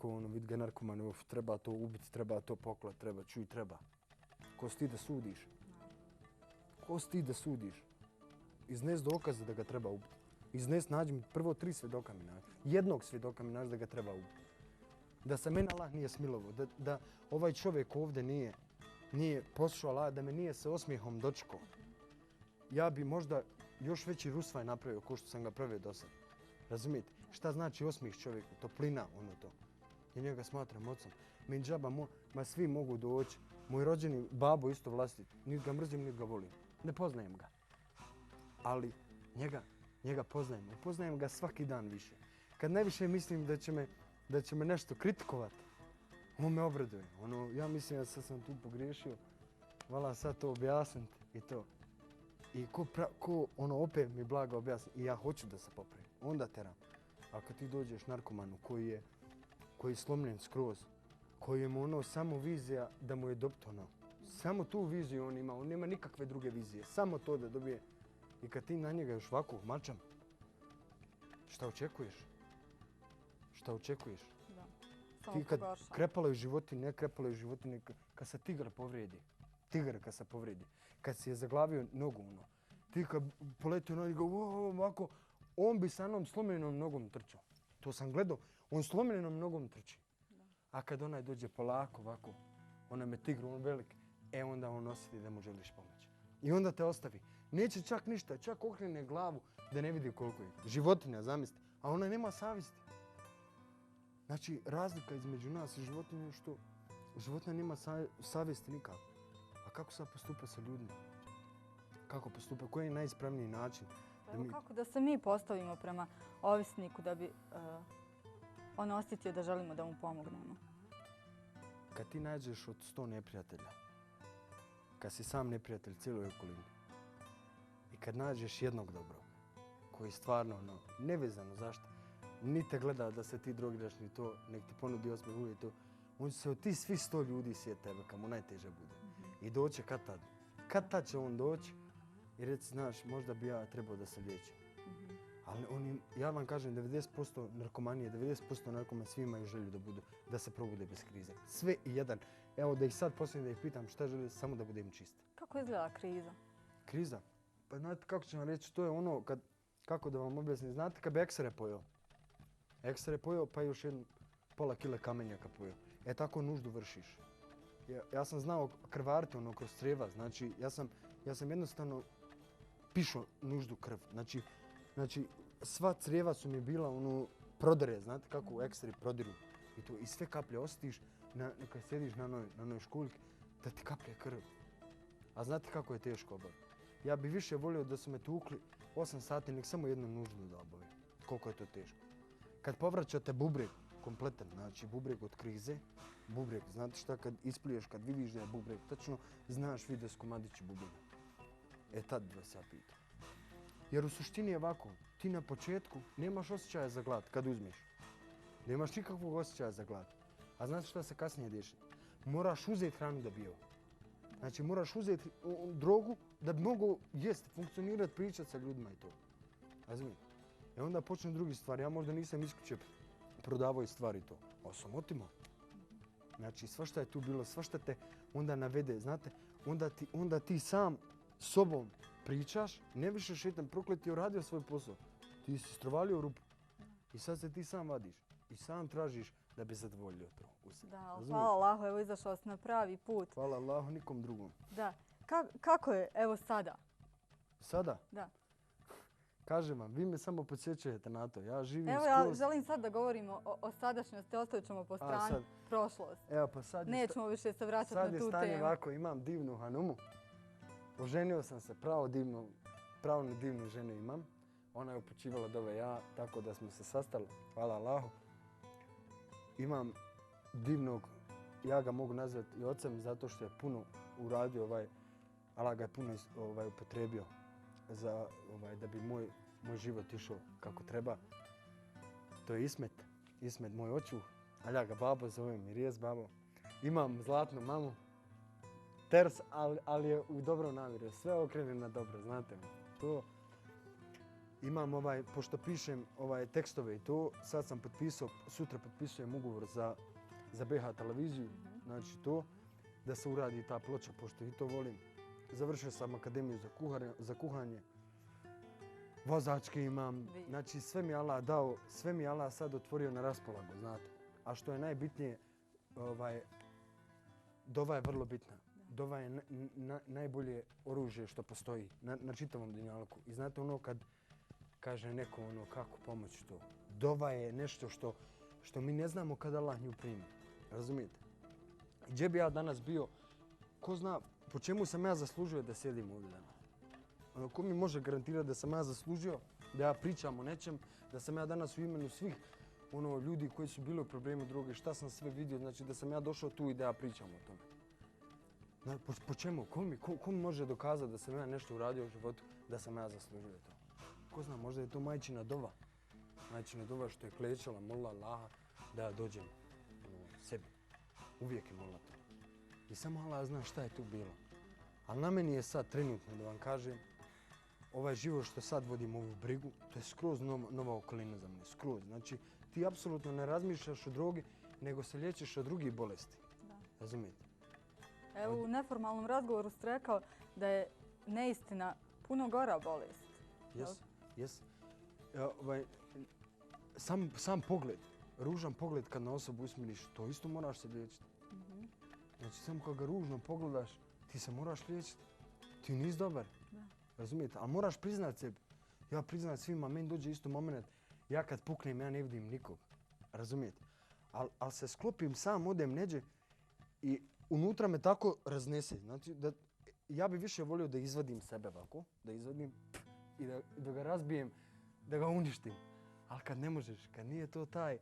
rekao, vid ga narkoman, treba to ubiti, treba to poklat, treba. Ko si ti da sudiš? Ko si ti da sudiš? Iznes dokaze da ga treba ubiti. Nađi mi prvo 3 svjedoka mi nađi. Jednog svjedoka mi nađi da ga treba ubiti. Da se mene Allah nije smilovao, da ovaj čovjek ovdje nije poslušao Allah, da me nije se osmijehom dočekao. Ja bi možda još veći rusvaj napravio ko što sam ga pravio do sad. Razumijete? Šta znači osmijeh čovjeku? Toplina, to. Ja njega smatram ocom. Meni džaba, svi mogu doći. Moj rođeni babo isto vlastit. Niti ga mrzim, niti ga volim. Ne poznajem ga. Ali njega poznajem. Poznajem ga svaki dan više. Kad najviše mislim da će me nešto kritikovati, on me obraduje. Ja mislim da sam tu pogriješio. Vala sad to objasniti i to. I ko opet mi blago objasni i ja hoću da se popravim. Onda teram. A kad ti dođeš narkomanu koji je slomljen skroz, koji mu samo vizija da mu je doptono. Samo tu viziju on ima. On nema nikakve druge vizije. Samo to da dobije. I kad ti na njega još ovako mačam, šta očekuješ? Šta očekuješ? Da. Samo ti kad pogorša. krepalaju životinje, kad se tigar povrijedi, kad si je zaglavio nogu, ti kad poletio na njega, ovako, on bi sa onom slomljenom nogom trčao. To sam gledao, on slomljenom nogom trči. Da. A kad onaj dođe polako, ovako, onaj me tigru, on velik, onda on osjeti da mu želiš pomoći. I onda te ostavi. Neće čak ništa, čak okrene glavu da ne vidi koliko je. Životinja, zamisli. A ona nema savjesti. Znači, razlika između nas i životinja je što životinja nema savjesti nikako. A kako sad postupa sa ljudima? Kako postupa? Koji je najispravniji način? Kako da se mi postavimo prema ovisniku da bi on osjetio da želimo da mu pomognemo? Kad ti nađeš od 100 neprijatelja, kad si sam neprijatelj cijeloj okolini i kad nađeš jednog dobrog, koji stvarno nevezano zašto, ni te gleda da se ti drogiraš ni to, nek ti ponudi osmijeh uvijek to, on će se od ti svi 100 ljudi sjeti tebe kad mu najteže bude. I doće kad tad. Kad tad će on doći i reći, znaš, možda bi ja trebao da se liječim. Ali ja vam kažem, 90% narkomanije, 90% narkomana svi imaju želju da se probude bez krize. Sve i jedan. Evo da ih sad posljedno da ih pitam šta žele, samo da budem čist. Kako izgleda kriza? Kriza? Pa znate kako ću vam reći, to je ono kako da vam objasnim, znate kad bi eksere pojeo. Eksere pojeo pa još pola kile kamenjaka pojeo. Tako nuždu vršiš. Ja sam znao krvariti kroz crijeva, znači ja sam jednostavno pišao nuždu krv. Znači sva crijeva su mi bila prodere, znate kako ekseri prodiru. I sve kaplje osjetiš kad sjediš na onoj škuljki da ti kaplje krv. A znate kako je teško obaviti? Ja bi više volio da su me tukli 8 sati nek samo jednu nuždu da obavim. Koliko je to teško. Kad povraćate bubreg kompletan, znači bubreg od krize, bubreg, znate šta kad ispliješ, kad vidiš da je bubreg, tačno znaš vidio s komadići bubrega. Tad vas ja pitam. Jer u suštini je ovako, ti na početku nemaš osjećaja za glad kad uzmeš. Nemaš nikakvog osjećaja za glad. A znate šta se kasnije desi? Moraš uzeti hranu da bi jeo. Znači moraš uzeti drogu da bi mogao jesti, funkcionirati, pričati sa ljudima i to. Razumijete? Onda počne drugi stvari. Ja možda nisam isključio prodavao i stvari to. Ali sam otimao. Znači svašta je tu bilo, svašta te onda navede, znate. Onda ti sam sobom pričaš, ne više šetam, prokleti uradio svoj posao. Ti si strovalio rupu. I sad se ti sam vadiš. I sam tražiš da bi zadovoljio to u sebi. Da, hvala Allahu, evo izašao si na pravi put. Hvala Allahu, nikom drugom. Da. Kako je, evo sada? Sada? Da. Kažem vam, vi me samo podsjećajete na to. Ja živim skroz... Evo ja želim sad da govorimo o sadašnjosti, ostavit ćemo po strani prošlost. Evo pa sad nećemo više se vraćati na tu temu. Sad je stanje ovako, imam divnu hanumu. Oženio sam se, pravo divnu ženu imam. Ona je upućivala dove ja, tako da smo se sastali. Hvala Allahu. Imam divnog, ja ga mogu nazvati i ocem zato što je puno uradio Allah ga je puno upotrijebio za da bi moj život išao kako treba. To je Ismet moj očuh, ali ja ga babo zovem i rijez babo. Imam zlatnu mamu, ters, ali je u dobrom namjeru, sve okrene na dobro, znate mi. To. imam pošto pišem tekstove i to, sad sam potpisao, sutra potpisujem ugovor za BH televiziju, znači to, da se uradi ta ploča, pošto i to volim. Završio sam akademiju za kuhanje, vozačke imam, znači sve mi je Allah dao, sve mi je Allah sad otvorio na raspolagu, znate. A što je najbitnije, dova je vrlo bitna. Dova je najbolje oružje što postoji na čitavom dunjalku. I znate ono kad kaže neko ono kako pomoći to. Dova je nešto što mi ne znamo kad Allah nju primi. Razumijete? Gdje bi ja danas bio, ko zna po čemu sam ja zaslužio da sjedim ovdje danas. Ono, ko mi može garantirati da sam ja zaslužio da ja pričam o nečem, da sam ja danas u imenu svih ljudi koji su bili u problemu droge, šta sam sve vidio, znači da sam ja došao tu i da ja pričam o tome. Po čemu? Ko mi može dokazati da sam ja nešto uradio u životu, da sam ja zaslužio to? Ko zna, možda je to majčina dova. Majčina dova što je klečala, molila Allaha da ja dođem sebi. Uvijek je molila to. I samo Allah zna šta je tu bilo. Ali na meni je sad trenutno da vam kažem, ovaj život što sad vodim ovu brigu, to je skroz nova okolina za mene, skroz. Znači, ti apsolutno ne razmišljaš o drogi, nego se liječiš od drugih bolesti. Razumijete? Evo, u neformalnom razgovoru ste rekao da je neistina puno gora bolest. Jes. Sam pogled, ružan pogled kad na osobu usmiriš, to isto moraš se liječiti. Znači, samo kad ga ružno pogledaš, ti se moraš liječiti. Ti nisi dobar. Razumijete? Ali moraš priznat sebi. Ja priznat svima, meni dođe isto moment, ja kad puknem, ja ne vidim nikog. Razumijete? Ali se sklopim, sam odem neđe i unutra me tako raznese. Znači, ja bi više volio da izvadim sebe ovako, da izvadim i da ga razbijem, da ga uništim. Ali kad ne možeš, kad nije to taj,